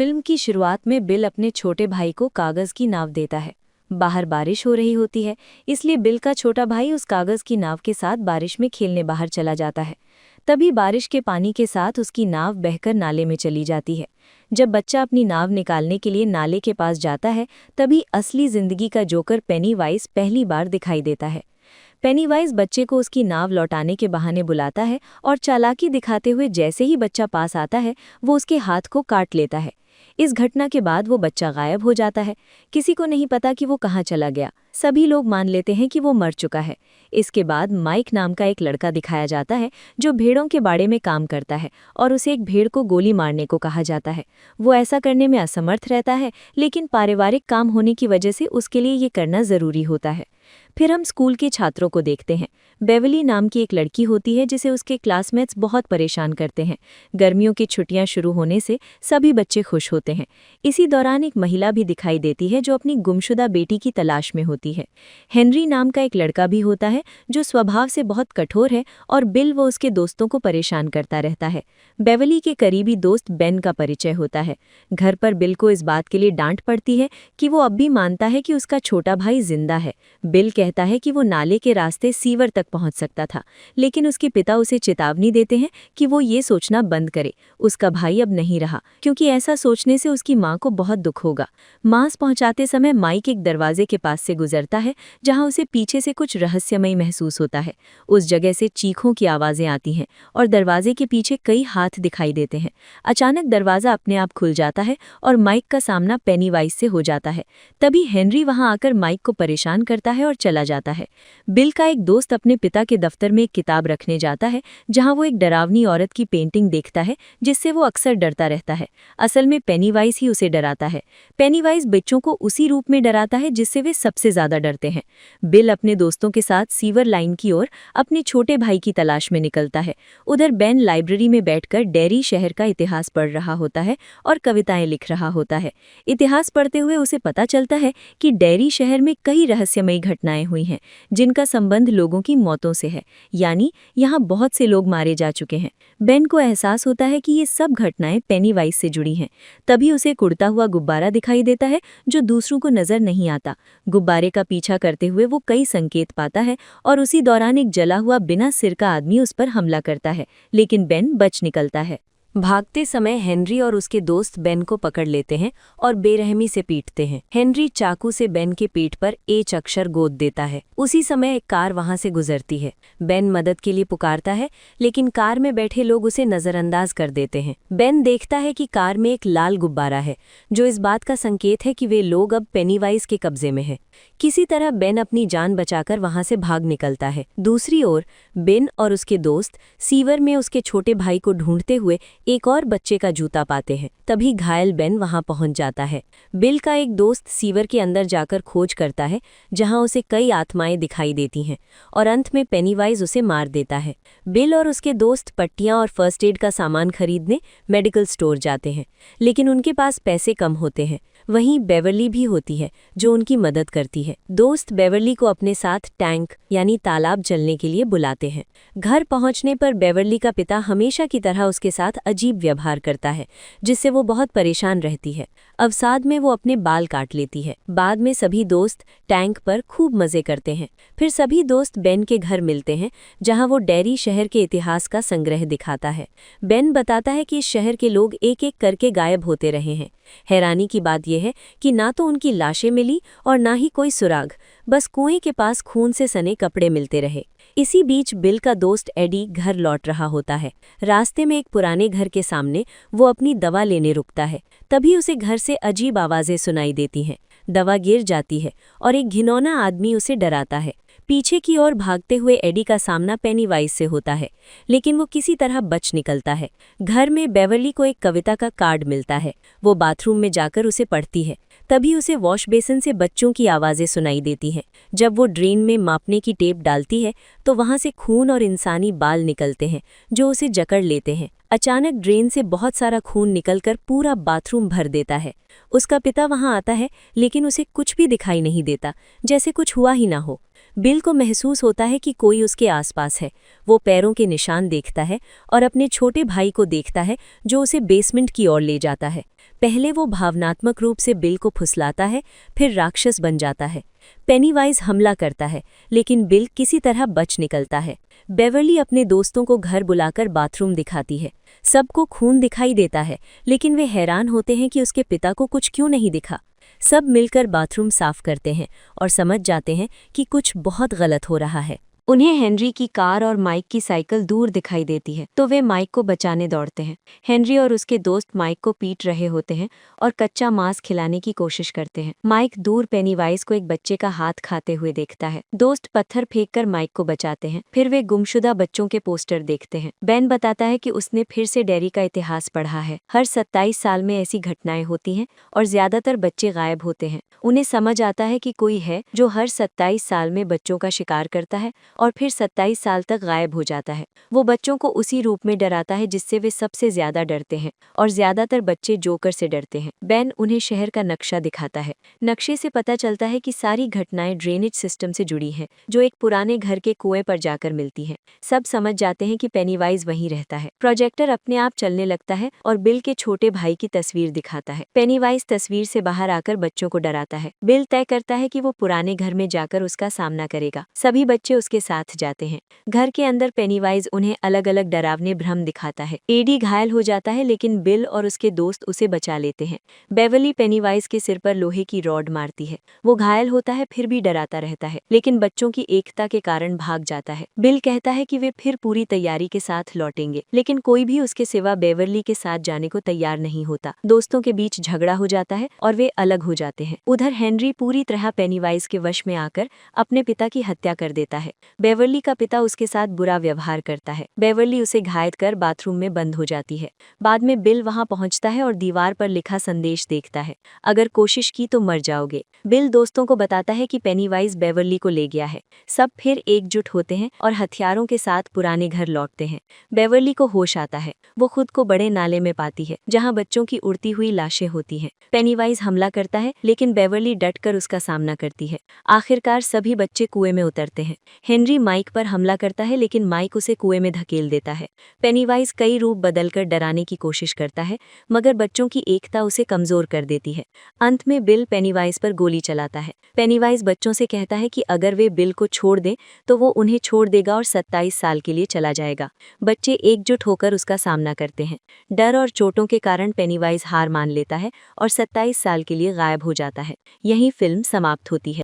Film की शुरुआत में बिल अपने छोटे भाई को कागज की नाव देता है। बाहर बारिश हो रही होती है, इसलिए बिल का छोटा भाई उस कागज की नाव के साथ बारिश में खेलने बाहर चला जाता है। तभी बारिश के पानी के साथ उसकी नाव बहकर नाले में चली जाती है। जब बच्चा अपनी नाव निकालने के लिए नाले के पास जाता है, तभी असली जिंदगी का जोकर पेनीवाइज पहली बार दिखाई देता है। पेनीवाइज बच्चे को उसकी नाव लौटाने के बहाने बुलाता है और चालाकी दिखाते हुए जैसे ही बच्चा पास आता है, वो उसके हाथ को काट लेता है। इस घटना के बाद वो बच्चा गायब हो जाता है। किसी को नहीं पता कि वो कहाँ चला गया। सभी लोग मान लेते हैं कि वो मर चुका है। इसके बाद माइक नाम का एक लड़का दिखाया जाता है जो भेड़ों के बाड़े में काम करता है और उसे एक भेड़ को गोली मारने को कहा जाता है। वो ऐसा करने में असमर्थ रहता है, लेकिन पारिवारिक काम होने की वजह से उसके लिए ये करना ज़रूरी होता है। फिर हम स्कूल के छात्रों को देखते हैं। बेवली नाम की एक लड़की होती है जिसे उसके क्लासमेट्स बहुत परेशान करते हैं। गर्मियों की छुट्टियां शुरू होने से सभी बच्चे खुश होते हैं। इसी दौरान एक महिला भी दिखाई देती है जो अपनी गुमशुदा बेटी की तलाश में होती है। हेनरी नाम का एक लड़का भी होता है जो स्वभाव से बहुत कठोर है और बिल वो उसके दोस्तों को परेशान करता रहता है। बेवली के करीबी दोस्त बेन का परिचय होता है। घर पर बिल को इस बात के लिए डांट पड़ती है कि वो अब भी मानता है कि उसका छोटा भाई जिंदा है। बिल कहता है कि वो नाले के रास्ते सीवर तक पहुंच सकता था, लेकिन उसके पिता उसे चेतावनी देते हैं कि वो ये सोचना बंद करे, उसका भाई अब नहीं रहा, क्योंकि ऐसा सोचने से उसकी माँ को बहुत दुख होगा। मांस पहुंचाते समय माइक एक दरवाजे के पास से गुजरता है जहां उसे पीछे से कुछ रहस्यमयी महसूस होता है। उस जगह से चीखों की आवाजें आती हैं और दरवाजे के पीछे कई हाथ दिखाई देते हैं। अचानक दरवाजा अपने आप खुल जाता है और माइक का सामना पेनीवाइज से हो जाता है। तभी हेनरी वहां आकर माइक को परेशान करता है और चला जाता है। बिल का एक दोस्त अपने पिता के दफ्तर में एक किताब रखने जाता है जहां वो एक डरावनी औरत की पेंटिंग देखता है जिससे वो अक्सर डरता रहता है। असल में पेनीवाइज ही उसे डराता है। पेनीवाइज बच्चों को उसी रूप में डराता है जिससे वे सबसे ज्यादा डरते हैं। बिल अपने दोस्तों के साथ सीवर लाइन की ओर अपने छोटे भाई की तलाश में निकलता है। उधर बेन लाइब्रेरी में बैठकर डेरी शहर का इतिहास पढ़ रहा होता है और कविताएं लिख रहा होता है। इतिहास पढ़ते हुए उसे पता चलता है कि डेरी शहर में कई रहस्यमयी घटनाएं हुई हैं जिनका संबंध लोगों की मौतों से है, यानी यहाँ बहुत से लोग मारे जा चुके हैं। बेन को एहसास होता है कि ये सब घटनाएं पेनीवाइज से जुड़ी हैं। तभी उसे एक उड़ता हुआ गुब्बारा दिखाई देता है जो दूसरों को नजर नहीं आता। गुब्बारे का पीछा करते हुए वो कई संकेत पाता है और उसी दौरान एक जला हुआ बिना सिर का आदमी उस पर हमला करता है, लेकिन बेन बच निकलता है। भागते समय हेनरी और उसके दोस्त बेन को पकड़ लेते हैं और बेरहमी से पीटते हैं। हेनरी चाकू से बेन के पीठ पर एच अक्षर गोद देता है। उसी समय एक कार वहां से गुजरती है। बेन मदद के लिए पुकारता है, लेकिन कार में बैठे लोग उसे नजरअंदाज कर देते हैं। बेन देखता है कि कार में एक लाल गुब्बारा है, जो इस बात का संकेत है कि वे लोग अब पेनीवाइज के कब्जे में हैं। किसी तरह बेन अपनी जान बचाकर वहां से भाग निकलता है। दूसरी ओर बेन और उसके दोस्त सीवर में उसके छोटे भाई को ढूंढते हुए एक और बच्चे का जूता पाते हैं। तभी घायल बेन वहां पहुंच जाता है। बिल का एक दोस्त सीवर के अंदर जाकर खोज करता है, जहां उसे कई आत्माएं दिखाई देती हैं और अंत में पेनीवाइज उसे मार देता है। बिल और उसके दोस्त पट्टियां और फर्स्ट एड का सामान खरीदने मेडिकल स्टोर जाते हैं, लेकिन उनके पास पैसे कम होते हैं। वहीं बेवरली भी होती है जो उनकी मदद करती है। दोस्त बेवरली को अपने साथ टैंक यानी तालाब चलने के लिए बुलाते हैं। घर पहुंचने पर बेवरली का पिता हमेशा की तरह उसके साथ अजीब व्यवहार करता है, जिससे वो बहुत परेशान रहती है। अवसाद में वो अपने बाल काट लेती है। बाद में सभी दोस्त टैंक पर खूब मजे करते हैं। फिर सभी दोस्त बेन के घर मिलते हैं, जहां वो डेरी शहर के इतिहास का संग्रह दिखाता है। बेन बताता है कि इस शहर के लोग एक एक करके गायब होते रहे हैं। हैरानी की बात यह है कि ना तो उनकी लाशें मिली और ना ही कोई सुराग, बस कुएं के पास खून से सने कपड़े मिलते रहे। इसी बीच बिल का दोस्त एडी घर लौट रहा होता है। रास्ते में एक पुराने घर के सामने वो अपनी दवा लेने रुकता है। तभी उसे घर से अजीब आवाजें सुनाई देती हैं। दवा गिर जाती है और एक घिनौना आदमी उसे डराता है। पीछे की ओर भागते हुए एडी का सामना पेनीवाइज से होता है, लेकिन वो किसी तरह बच निकलता है। घर में बेवरली को एक कविता का कार्ड मिलता है। वो बाथरूम में जाकर उसे पढ़ती है। तभी उसे वॉश बेसिन से बच्चों की आवाज़ें सुनाई देती हैं। जब वो ड्रेन में मापने की टेप डालती है तो वहाँ से खून और इंसानी बाल निकलते हैं जो उसे जकड़ लेते हैं। अचानक ड्रेन से बहुत सारा खून निकलकर पूरा बाथरूम भर देता है। उसका पिता वहाँ आता है, लेकिन उसे कुछ भी दिखाई नहीं देता, जैसे कुछ हुआ ही ना हो। बिल को महसूस होता है कि कोई उसके आसपास है। वो पैरों के निशान देखता है और अपने छोटे भाई को देखता है जो उसे बेसमेंट की ओर ले जाता है। पहले वो भावनात्मक रूप से बिल को फुसलाता है, फिर राक्षस बन जाता है। पेनीवाइज हमला करता है, लेकिन बिल किसी तरह बच निकलता है। बेवर्ली अपने दोस्तों को घर बुलाकर बाथरूम दिखाती है। सबको खून दिखाई देता है, लेकिन वे हैरान होते हैं कि उसके पिता को कुछ क्यों नहीं दिखा। सब मिलकर बाथरूम साफ करते हैं और समझ जाते हैं कि कुछ बहुत गलत हो रहा है। उन्हें हेनरी की कार और माइक की साइकिल दूर दिखाई देती है, तो वे माइक को बचाने दौड़ते हैं। हेनरी और उसके दोस्त माइक को पीट रहे होते हैं और कच्चा मांस खिलाने की कोशिश करते हैं। माइक दूर पेनीवाइज को एक बच्चे का हाथ खाते हुए देखता है। दोस्त पत्थर फेंककर माइक को बचाते हैं। फिर वे गुमशुदा बच्चों के पोस्टर देखते हैं। बेन बताता है कि उसने फिर से डेयरी का इतिहास पढ़ा है। हर 27 साल में ऐसी घटनाएं होती हैं और ज्यादातर बच्चे गायब होते हैं। उन्हें समझ आता है कि कोई है जो हर 27 साल में बच्चों का शिकार करता है और फिर 27 साल तक गायब हो जाता है। वो बच्चों को उसी रूप में डराता है जिससे वे सबसे ज्यादा डरते हैं, और ज्यादातर बच्चे जोकर से डरते हैं। बेन उन्हें शहर का नक्शा दिखाता है। नक्शे से पता चलता है कि सारी घटनाएं ड्रेनेज सिस्टम से जुड़ी हैं, जो एक पुराने घर के कुएं पर जाकर मिलती हैं। सब समझ जाते हैं कि पेनीवाइज वहीं रहता है। प्रोजेक्टर अपने आप चलने लगता है और बिल के छोटे भाई की तस्वीर दिखाता है। पेनीवाइज तस्वीर से बाहर आकर बच्चों को डराता है। बिल तय करता है कि वो पुराने घर में जाकर उसका सामना करेगा। सभी बच्चे उसके साथ जाते हैं। घर के अंदर पेनीवाइज उन्हें अलग अलग डरावने भ्रम दिखाता है। एडी घायल हो जाता है, लेकिन बिल और उसके दोस्त उसे बचा लेते हैं। बेवर्ली पेनीवाइज के सिर पर लोहे की रॉड मारती है। वो घायल होता है, फिर भी डराता रहता है, लेकिन बच्चों की एकता के कारण भाग जाता है। बिल कहता है कि वे फिर पूरी तैयारी के साथ लौटेंगे, लेकिन कोई भी उसके सिवा बेवर्ली के साथ जाने को तैयार नहीं होता। दोस्तों के बीच झगड़ा हो जाता है और वे अलग हो जाते हैं। उधर हेनरी पूरी तरह पेनीवाइज के वश में आकर अपने पिता की हत्या कर देता है। बेवर्ली का पिता उसके साथ बुरा व्यवहार करता है। बेवर्ली उसे घायल कर बाथरूम में बंद हो जाती है। बाद में बिल वहां पहुंचता है और दीवार पर लिखा संदेश देखता है, अगर कोशिश की तो मर जाओगे। बिल दोस्तों को बताता है कि पेनीवाइज बेवर्ली को ले गया है। सब फिर एकजुट होते हैं और हथियारों के साथ पुराने घर लौटते हैं। बेवर्ली को होश आता है। वो खुद को बड़े नाले में पाती है, जहाँ बच्चों की उड़ती हुई लाशें होती हैं। पेनीवाइज हमला करता है, लेकिन बेवर्ली डटकर उसका सामना करती है। आखिरकार सभी बच्चे कुएं में उतरते हैं। हेनरी माइक पर हमला करता है, लेकिन माइक उसे कुएं में धकेल देता है। पेनीवाइज कई रूप बदलकर डराने की कोशिश करता है, मगर बच्चों की एकता उसे कमजोर कर देती है। अंत में बिल पेनीवाइज पर गोली चलाता है। पेनीवाइज बच्चों से कहता है कि अगर वे बिल को छोड़ दें तो वो उन्हें छोड़ देगा और 27 साल के लिए चला जाएगा। बच्चे एकजुट होकर उसका सामना करते हैं। डर और चोटों के कारण पेनीवाइज हार मान लेता है और 27 साल के लिए गायब हो जाता है। यहीं फिल्म समाप्त होती है।